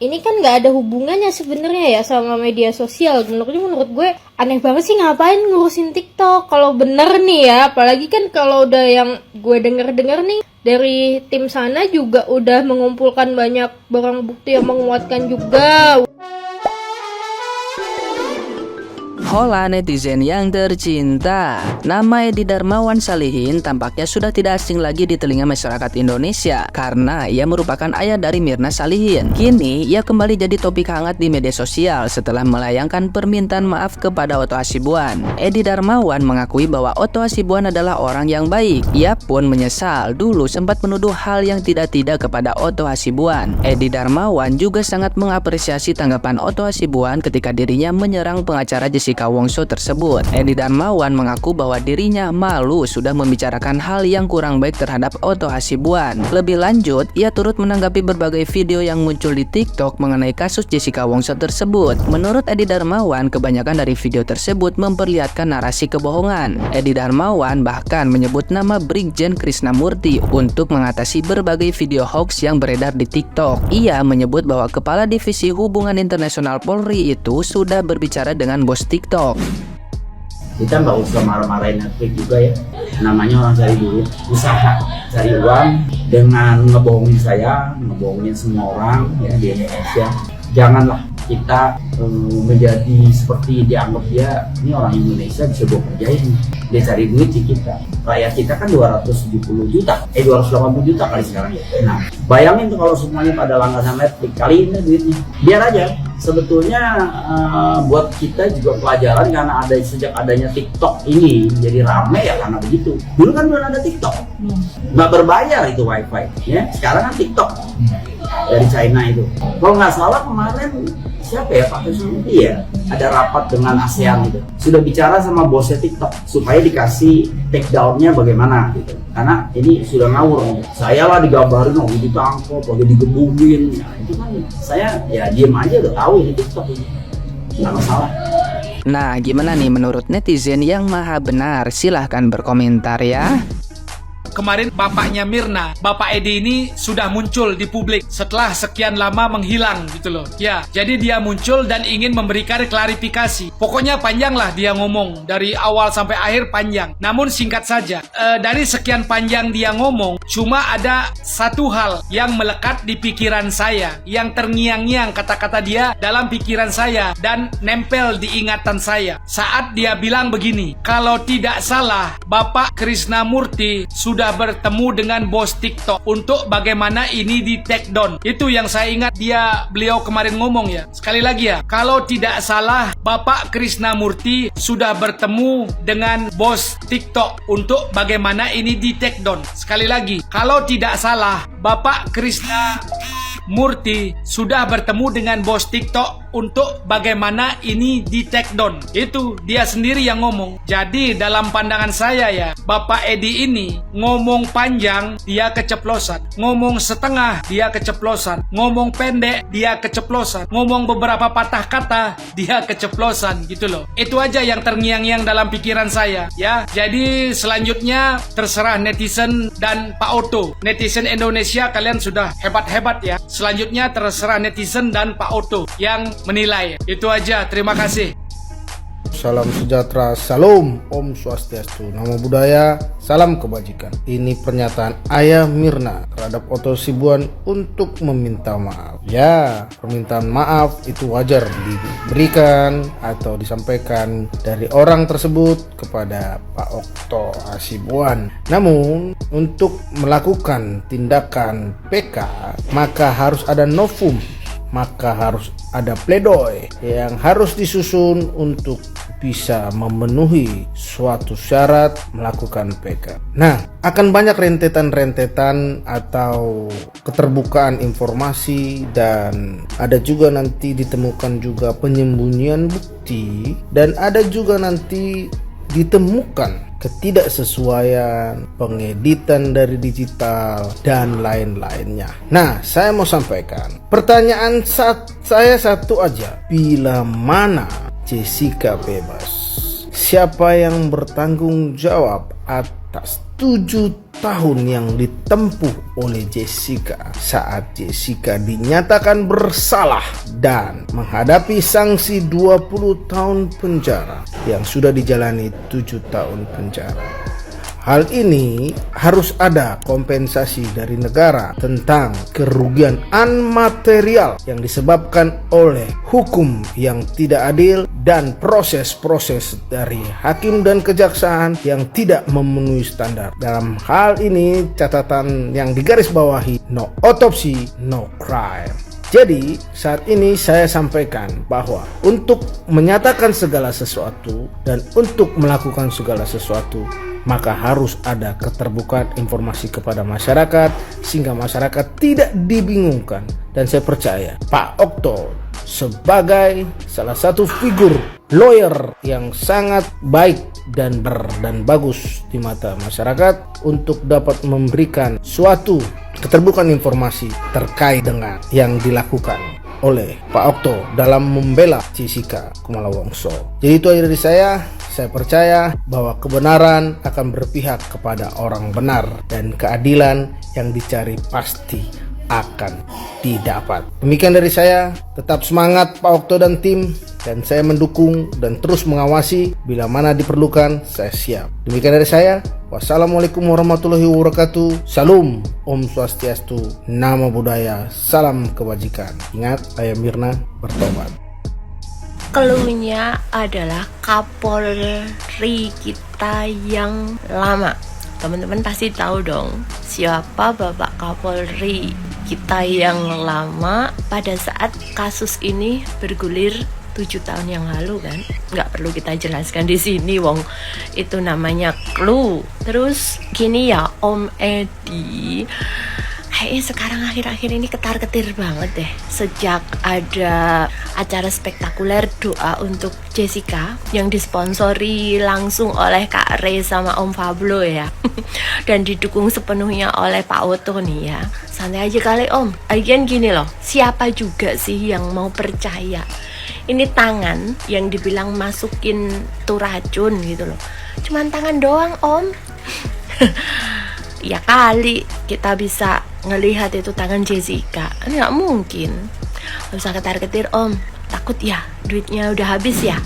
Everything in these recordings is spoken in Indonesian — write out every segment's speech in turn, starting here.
ini kan nggak ada hubungannya sebenarnya ya sama media sosial. Menurut gue aneh banget sih ngapain ngurusin TikTok kalau bener nih ya. Apalagi kan kalau udah yang gue denger nih dari tim sana juga udah mengumpulkan banyak barang bukti yang menguatkan juga. Hola netizen yang tercinta, nama Edi Darmawan Salihin tampaknya sudah tidak asing lagi di telinga masyarakat Indonesia karena ia merupakan ayah dari Myrna Salihin. Kini ia kembali jadi topik hangat di media sosial setelah melayangkan permintaan maaf kepada Otto Hasibuan. Edi Darmawan mengakui bahwa Otto Hasibuan adalah orang yang baik. Ia pun menyesal dulu sempat menuduh hal yang tidak-tidak kepada Otto Hasibuan. Edi Darmawan juga sangat mengapresiasi tanggapan Otto Hasibuan ketika dirinya menyerang pengacara Jessica Wongso tersebut. Edi Darmawan mengaku bahwa dirinya malu sudah membicarakan hal yang kurang baik terhadap Otto Hasibuan. Lebih lanjut, ia turut menanggapi berbagai video yang muncul di TikTok mengenai kasus Jessica Wongso tersebut. Menurut Edi Darmawan, kebanyakan dari video tersebut memperlihatkan narasi kebohongan. Edi Darmawan bahkan menyebut nama Brigjen Krisnamurti untuk mengatasi berbagai video hoax yang beredar di TikTok. Ia menyebut bahwa Kepala Divisi Hubungan Internasional Polri itu sudah berbicara dengan bos TikTok. Kita nggak usah marah-marahin Netflix juga ya, namanya orang cari duit, usaha cari uang dengan ngebohongin saya, ngebohongin semua orang ya di Indonesia. Janganlah kita menjadi seperti dianggap dia ini orang Indonesia bisa gue kerjain, dia cari duit di kita. Rakyat kita kan 270 juta, 280 juta kali sekarang. Nah, bayangin tuh kalau semuanya pada langganan Netflix, kali ini duitnya. Biar aja, sebetulnya buat kita juga pelajaran karena sejak adanya TikTok ini jadi rame ya karena begitu. Dulu kan belum ada TikTok, nggak berbayar itu wifi, ya. Sekarang kan TikTok dari China itu. Kalau nggak salah kemarin siapa ya Pak Susi ya, ada rapat dengan ASEAN gitu, sudah bicara sama bosnya TikTok supaya dikasih take down-nya bagaimana gitu, karena ini sudah ngawur. Saya lah digambarin lagi ditangkap, lagi digebukin, nah, itu kan saya ya diem aja udah tahu ini TikTok ini nggak masalah. Nah, gimana nih menurut netizen yang maha benar? Silahkan berkomentar ya. Kemarin bapaknya Myrna, Bapak Edi ini sudah muncul di publik setelah sekian lama menghilang gitu loh. Ya, jadi dia muncul dan ingin memberikan klarifikasi. Pokoknya panjang lah dia ngomong, dari awal sampai akhir panjang. Namun singkat saja, dari sekian panjang dia ngomong, cuma ada satu hal yang melekat di pikiran saya, yang terngiang-ngiang kata-kata dia dalam pikiran saya dan nempel di ingatan saya. Saat dia bilang begini, kalau tidak salah Bapak Krisnamurti sudah bertemu dengan bos TikTok untuk bagaimana ini di take down. Itu yang saya ingat beliau kemarin ngomong ya. Sekali lagi ya, kalau tidak salah Bapak Krisnamurti sudah bertemu dengan bos TikTok untuk bagaimana ini di take down. Sekali lagi, kalau tidak salah Bapak Krisnamurti sudah bertemu dengan bos TikTok untuk bagaimana ini di take down. Itu dia sendiri yang ngomong. Jadi dalam pandangan saya ya, Bapak Edi ini ngomong panjang dia keceplosan, ngomong setengah dia keceplosan, ngomong pendek dia keceplosan, ngomong beberapa patah kata dia keceplosan gitu loh. Itu aja yang terngiang-ngiang dalam pikiran saya ya. Jadi selanjutnya terserah netizen dan Pak Otto. Netizen Indonesia kalian sudah hebat-hebat ya. Selanjutnya terserah netizen dan Pak Otto yang menilai. Itu aja, terima kasih. Salam sejahtera, salam, Om Swastiastu, namo buddhaya, salam kebajikan. Ini pernyataan ayah Myrna terhadap Otto Hasibuan untuk meminta maaf. Ya, permintaan maaf itu wajar diberikan atau disampaikan dari orang tersebut kepada Pak Otto Hasibuan. Namun, untuk melakukan tindakan PK, maka harus ada novum, maka harus ada pledoi yang harus disusun untuk bisa memenuhi suatu syarat melakukan PK. Nah, akan banyak rentetan-rentetan atau keterbukaan informasi, dan ada juga nanti ditemukan juga penyembunyian bukti, dan ada juga nanti ditemukan ketidaksesuaian, pengeditan dari digital, dan lain-lainnya. Nah, saya mau sampaikan pertanyaan saya satu aja. Bila mana Jessica bebas, siapa yang bertanggung jawab atas 7 tahun yang ditempuh oleh Jessica saat Jessica dinyatakan bersalah dan menghadapi sanksi 20 tahun penjara yang sudah dijalani 7 tahun penjara. Hal ini harus ada kompensasi dari negara tentang kerugian material yang disebabkan oleh hukum yang tidak adil dan proses-proses dari hakim dan kejaksaan yang tidak memenuhi standar. Dalam hal ini catatan yang digarisbawahi, no autopsy, no crime. Jadi saat ini saya sampaikan bahwa untuk menyatakan segala sesuatu dan untuk melakukan segala sesuatu, maka harus ada keterbukaan informasi kepada masyarakat sehingga masyarakat tidak dibingungkan. Dan saya percaya Pak Okto sebagai salah satu figur lawyer yang sangat baik dan bagus di mata masyarakat untuk dapat memberikan suatu keterbukaan informasi terkait dengan yang dilakukan oleh Pak Okto dalam membela Jessica Kumala Wongso. Jadi itu aja dari saya. Saya percaya bahwa kebenaran akan berpihak kepada orang benar dan keadilan yang dicari pasti akan didapat. Demikian dari saya. Tetap semangat Pak Okto dan tim, dan saya mendukung dan terus mengawasi bila mana diperlukan saya siap. Demikian dari saya. Wassalamualaikum warahmatullahi wabarakatuh. Salam, Om Swastiastu, Namo Buddhaya, salam kebajikan. Ingat, Ayah Mirna bertobat. Keluhnya adalah Kapolri kita yang lama. Teman-teman pasti tahu dong siapa Bapak Kapolri kita yang lama pada saat kasus ini bergulir 7 tahun yang lalu kan. Nggak perlu kita jelaskan di sini, wong itu namanya clue. Terus gini ya, Om Edi kayaknya sekarang akhir-akhir ini ketar-ketir banget deh sejak ada acara spektakuler doa untuk Jessica yang disponsori langsung oleh Kak Rey sama Om Pablo ya dan didukung sepenuhnya oleh Pak Oto nih ya. Santai aja kali Om, lagian gini loh, siapa juga sih yang mau percaya ini tangan yang dibilang masukin tuh racun gitu loh, cuman tangan doang Om. Ya kali kita bisa ngelihat itu tangan Jessica, nggak mungkin. Gak usah ketar-ketir Om, takut ya duitnya udah habis ya.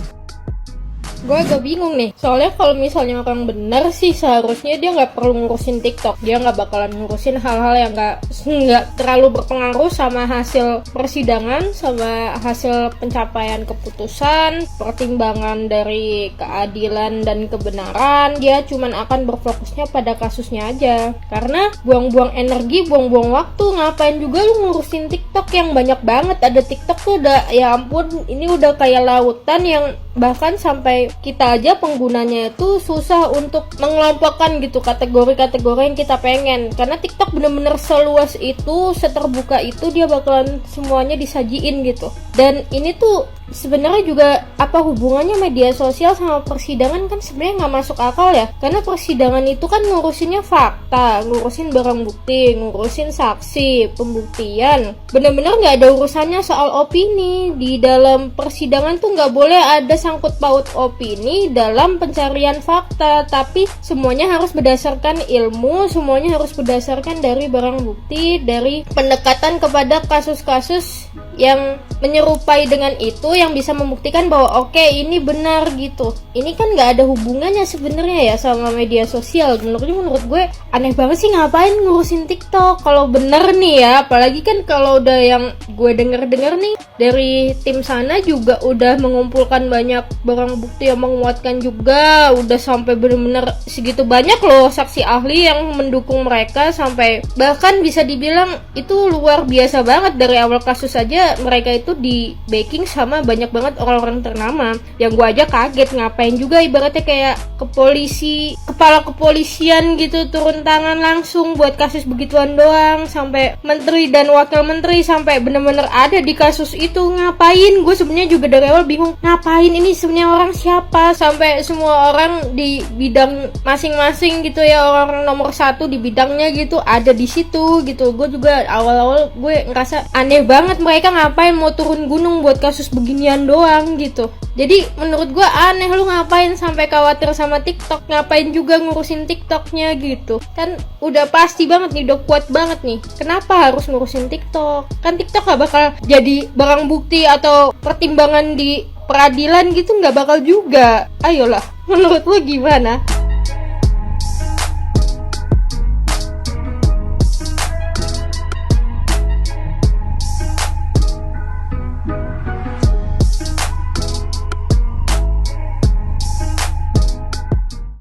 Gue agak bingung nih, soalnya kalau misalnya orang bener sih seharusnya dia nggak perlu ngurusin TikTok. Dia nggak bakalan ngurusin hal-hal yang nggak terlalu berpengaruh sama hasil persidangan, sama hasil pencapaian keputusan, pertimbangan dari keadilan dan kebenaran. Dia cuman akan berfokusnya pada kasusnya aja. Karena buang-buang energi, buang-buang waktu, ngapain juga lu ngurusin TikTok yang banyak banget. Ada TikTok tuh udah, ya ampun, ini udah kayak lautan yang bahkan sampai kita aja penggunanya itu susah untuk mengelompokkan gitu kategori-kategori yang kita pengen, karena TikTok bener-bener seluas itu, seterbuka itu, dia bakalan semuanya disajiin gitu. Dan ini tuh sebenarnya juga apa hubungannya media sosial sama persidangan, kan sebenarnya nggak masuk akal ya, karena persidangan itu kan ngurusinnya fakta, ngurusin barang bukti, ngurusin saksi, pembuktian, bener-bener nggak ada urusannya soal opini. Di dalam persidangan tuh nggak boleh ada sangkut paut opini dalam pencarian fakta, tapi semuanya harus berdasarkan ilmu, semuanya harus berdasarkan dari barang bukti, dari pendekatan kepada kasus-kasus yang menyerupai dengan itu, yang bisa membuktikan bahwa oke, ini benar gitu. Ini kan nggak ada hubungannya sebenarnya ya sama media sosial. Menurut gue aneh banget sih, ngapain ngurusin TikTok kalau bener nih ya. Apalagi kan kalau udah yang gue denger nih dari tim sana juga udah mengumpulkan banyak barang bukti yang menguatkan juga, udah sampai bener-bener segitu banyak loh saksi ahli yang mendukung mereka, sampai bahkan bisa dibilang itu luar biasa banget. Dari awal kasus aja mereka itu di backing sama banyak banget orang-orang ternama yang gue aja kaget. Ngapain juga ibaratnya kayak kepala kepolisian gitu turun tangan langsung buat kasus begituan doang, sampai menteri dan wakil menteri sampai bener-bener ada di kasus itu. Ngapain? Gue sebenarnya juga dari awal bingung, ngapain ini sebenarnya orang siapa, sampai semua orang di bidang masing-masing gitu ya, orang nomor 1 di bidangnya gitu ada di situ gitu. Gue juga awal-awal gue ngerasa aneh banget, mereka ngapain mau turun gunung buat kasus beginian doang gitu. Jadi menurut gue aneh, lu ngapain sampai khawatir sama TikTok, ngapain juga ngurusin TikToknya gitu. Kan udah pasti banget nih, udah kuat banget nih, kenapa harus ngurusin TikTok? Kan TikTok gak bakal jadi barang bukti atau pertimbangan di peradilan gitu, gak bakal juga. Ayolah, menurut lu gimana?